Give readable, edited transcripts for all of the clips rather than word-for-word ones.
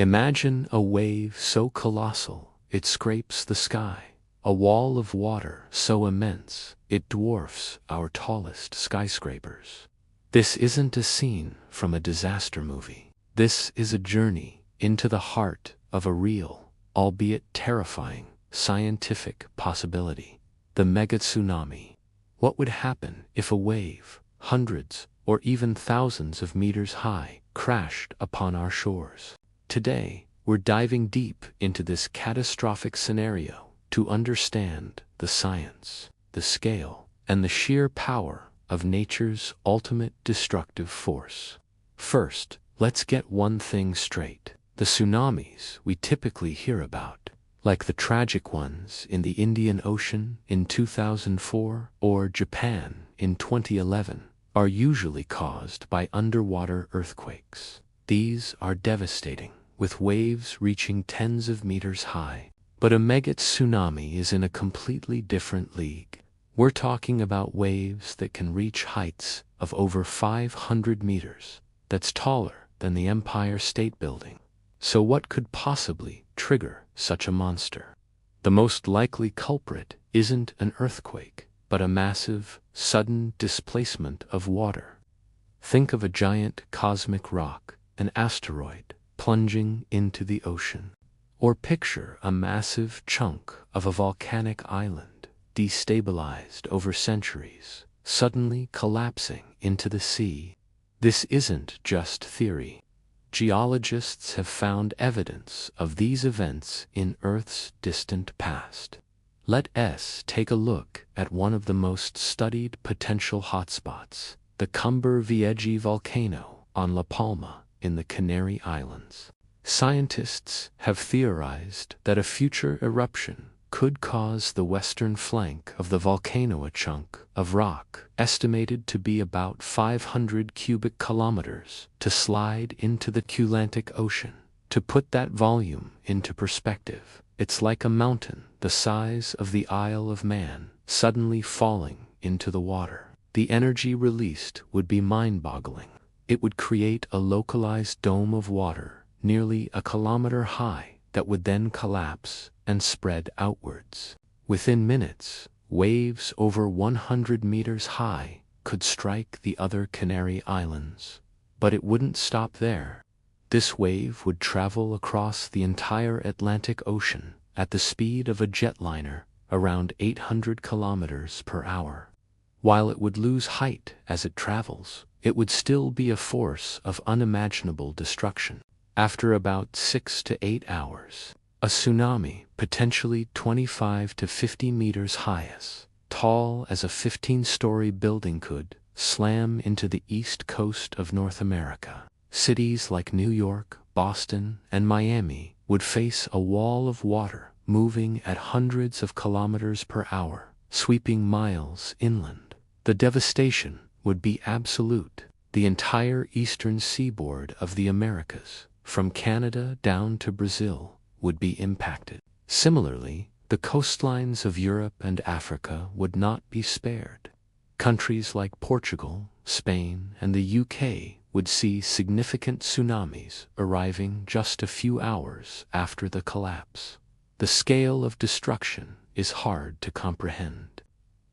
Imagine a wave so colossal it scrapes the sky, a wall of water so immense it dwarfs our tallest skyscrapers. This isn't a scene from a disaster movie. This is a journey into the heart of a real, albeit terrifying, scientific possibility. The mega tsunami. What would happen if a wave, hundreds or even thousands of meters high, crashed upon our shores? Today, we're diving deep into this catastrophic scenario to understand the science, the scale, and the sheer power of nature's ultimate destructive force. First, let's get one thing straight. The tsunamis we typically hear about, like the tragic ones in the Indian Ocean in 2004 or Japan in 2011, are usually caused by underwater earthquakes. These are devastating, with waves reaching tens of meters high. But a mega tsunami is in a completely different league. We're talking about waves that can reach heights of over 500 meters. That's taller than the Empire State Building. So what could possibly trigger such a monster? The most likely culprit isn't an earthquake, but a massive, sudden displacement of water. Think of a giant cosmic rock, an asteroid, plunging into the ocean. Or picture a massive chunk of a volcanic island, destabilized over centuries, suddenly collapsing into the sea. This isn't just theory. Geologists have found evidence of these events in Earth's distant past. Let us take a look at one of the most studied potential hotspots, the Cumbre Vieja volcano on La Palma in the Canary Islands. Scientists have theorized that a future eruption could cause the western flank of the volcano, a chunk of rock estimated to be about 500 cubic kilometers, to slide into the Atlantic Ocean. To put that volume into perspective, it's like a mountain the size of the Isle of Man suddenly falling into the water. The energy released would be mind-boggling. It would create a localized dome of water nearly a kilometer high that would then collapse and spread outwards. Within minutes, waves over 100 meters high could strike the other Canary Islands. But it wouldn't stop there. This wave would travel across the entire Atlantic Ocean at the speed of a jetliner, around 800 kilometers per hour. While it would lose height as it travels, it would still be a force of unimaginable destruction. After about 6 to 8 hours, a tsunami, potentially 25 to 50 meters high, as tall as a 15-story building, could slam into the east coast of North America. Cities like New York, Boston, and Miami would face a wall of water moving at hundreds of kilometers per hour, sweeping miles inland. The devastation would be absolute. The entire eastern seaboard of the Americas, from Canada down to Brazil, would be impacted. Similarly, the coastlines of Europe and Africa would not be spared. Countries like Portugal, Spain, and the UK would see significant tsunamis arriving just a few hours after the collapse. The scale of destruction is hard to comprehend.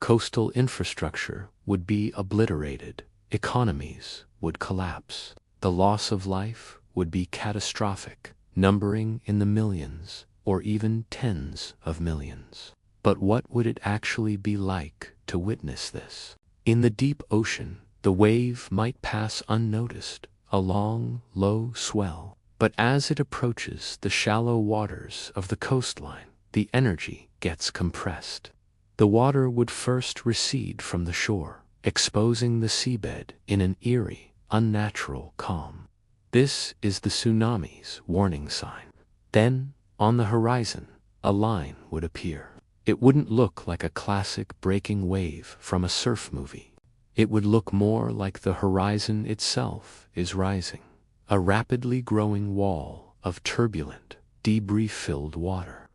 Coastal infrastructure would be obliterated. Economies would collapse. The loss of life would be catastrophic, numbering in the millions or even tens of millions. But what would it actually be like to witness this? In the deep ocean, the wave might pass unnoticed, a long, low swell. But as it approaches the shallow waters of the coastline, the energy gets compressed. The water would first recede from the shore, exposing the seabed in an eerie, unnatural calm. This is the tsunami's warning sign. Then, on the horizon, a line would appear. It wouldn't look like a classic breaking wave from a surf movie. It would look more like the horizon itself is rising, a rapidly growing wall of turbulent, debris-filled water.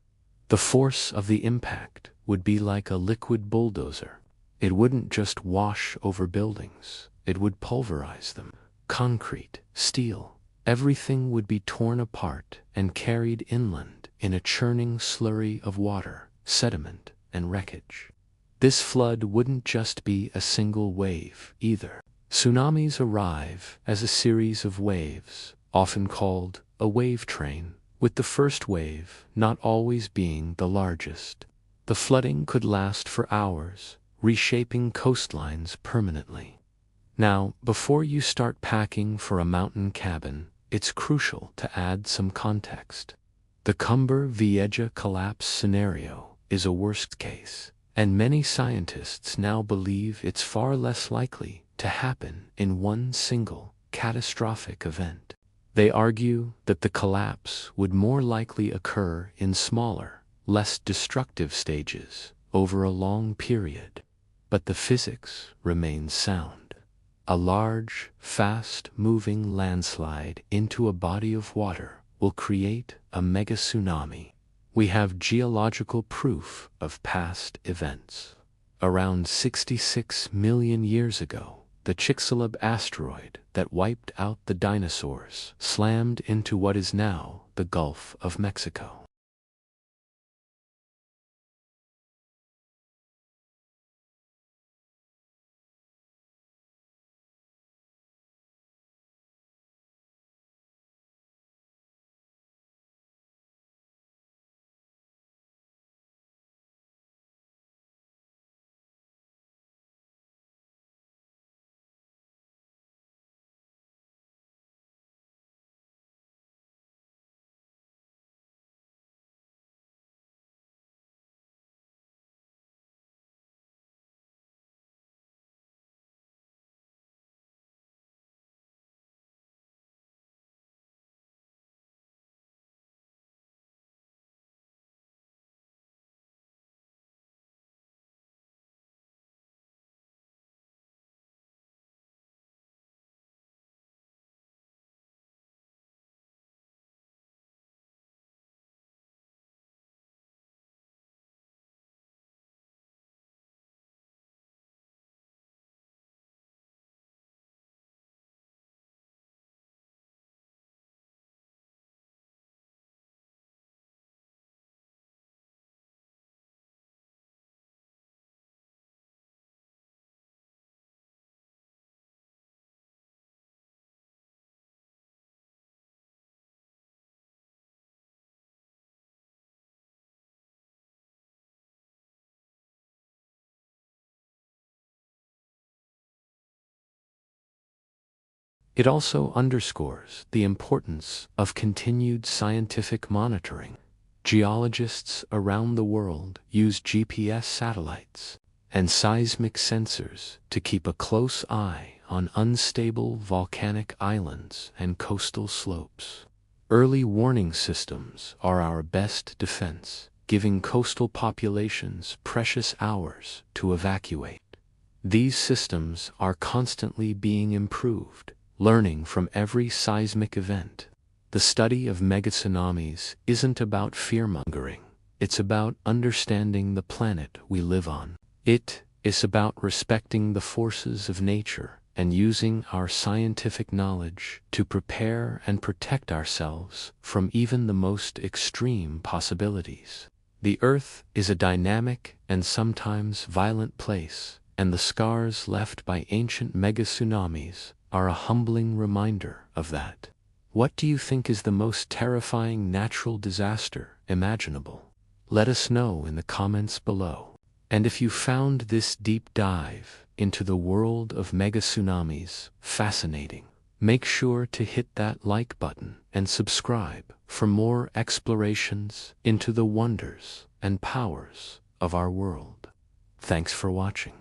The force of the impact would be like a liquid bulldozer. It wouldn't just wash over buildings, it would pulverize them. Concrete, steel, everything would be torn apart and carried inland in a churning slurry of water, sediment, and wreckage. This flood wouldn't just be a single wave, either. Tsunamis arrive as a series of waves, often called a wave train, with the first wave not always being the largest. The flooding could last for hours, reshaping coastlines permanently. Now, before you start packing for a mountain cabin, it's crucial to add some context. The Cumber Vieja collapse scenario is a worst case, and many scientists now believe it's far less likely to happen in one single catastrophic event. They argue that the collapse would more likely occur in smaller, less destructive stages over a long period. But the physics remains sound. A large, fast-moving landslide into a body of water will create a mega tsunami. We have geological proof of past events. Around 66 million years ago, the Chicxulub asteroid that wiped out the dinosaurs slammed into what is now the Gulf of Mexico. It also underscores the importance of continued scientific monitoring. Geologists around the world use GPS satellites and seismic sensors to keep a close eye on unstable volcanic islands and coastal slopes. Early warning systems are our best defense, giving coastal populations precious hours to evacuate. These systems are constantly being improved, learning from every seismic event. The study of megatsunamis isn't about fear-mongering. It's about understanding the planet we live on. It is about respecting the forces of nature and using our scientific knowledge to prepare and protect ourselves from even the most extreme possibilities. The Earth is a dynamic and sometimes violent place, and the scars left by ancient megatsunamis are a humbling reminder of that. What do you think is the most terrifying natural disaster imaginable? Let us know in the comments below. And if you found this deep dive into the world of megatsunamis fascinating, make sure to hit that like button and subscribe for more explorations into the wonders and powers of our world. Thanks for watching.